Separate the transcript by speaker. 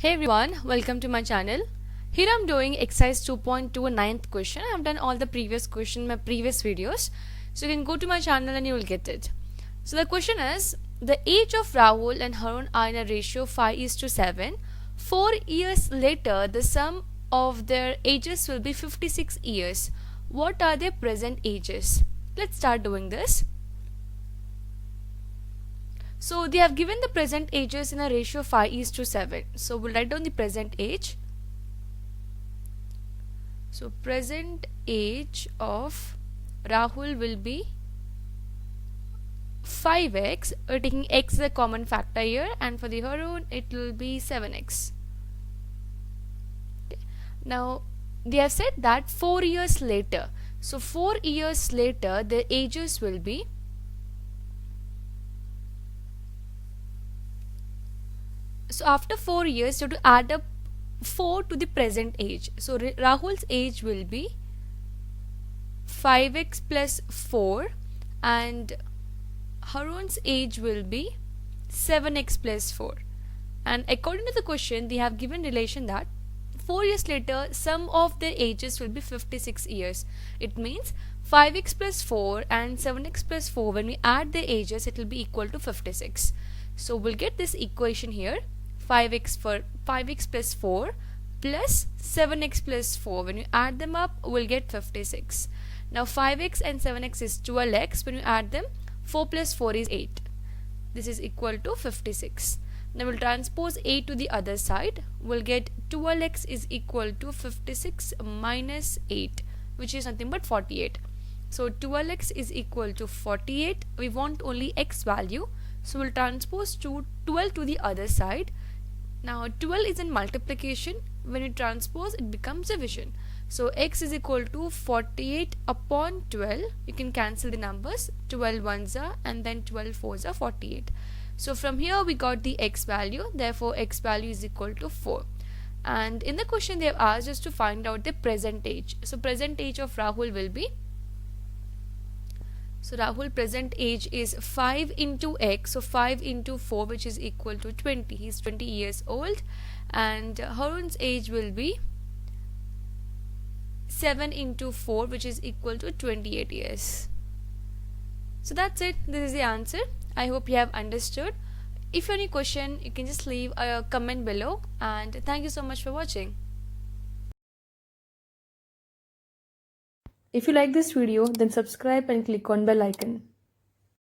Speaker 1: Hey everyone, welcome to my channel. Here I'm doing exercise 2.2 ninth question. I've done all the previous question in my previous videos. So you can go to my channel and you will get it. So the question is, the age of Rahul and Harun are in a ratio 5:7. 4 years later, the sum of their ages will be 56 years. What are their present ages? Let's start doing this. So they have given the present ages in a ratio 5:7. So we'll write down the present age. So present age of Rahul will be 5x. We're taking x as a common factor here, and for the Harun it will be 7x. Okay. Now they have said that 4 years later. So 4 years later the ages will be, so after 4 years you have to add up 4 to the present age. So Rahul's age will be 5x plus 4 and Harun's age will be 7x plus 4. And according to the question, they have given relation that 4 years later sum of their ages will be 56 years. It means 5x plus 4 and 7x plus 4, when we add their ages it will be equal to 56. So we'll get this equation here, 5x plus 4 plus 7x plus 4. When you add them up, we'll get 56. Now 5x and 7x is 12x. When you add them, 4 plus 4 is 8. This is equal to 56. Now we'll transpose 8 to the other side. We'll get 12x is equal to 56 minus 8, which is nothing but 48. So 12x is equal to 48. We want only x value. So we'll transpose 12 to the other side. Now 12 is in multiplication. When you transpose, it becomes division. So x is equal to 48 upon 12. You can cancel the numbers. 12 ones are and then 12 fours are 48. So from here we got the x value. Therefore x value is equal to 4. And in the question they have asked us to find out the present age. So present age of Rahul will be, so Rahul present age is 5 into x, so 5 into 4, which is equal to 20. He's 20 years old. And Harun's age will be 7 into 4, which is equal to 28 years. So that's it. This is the answer. I hope you have understood. If you have any question, you can just leave a comment below. And thank you so much for watching. If you like this video, then subscribe and click on bell icon.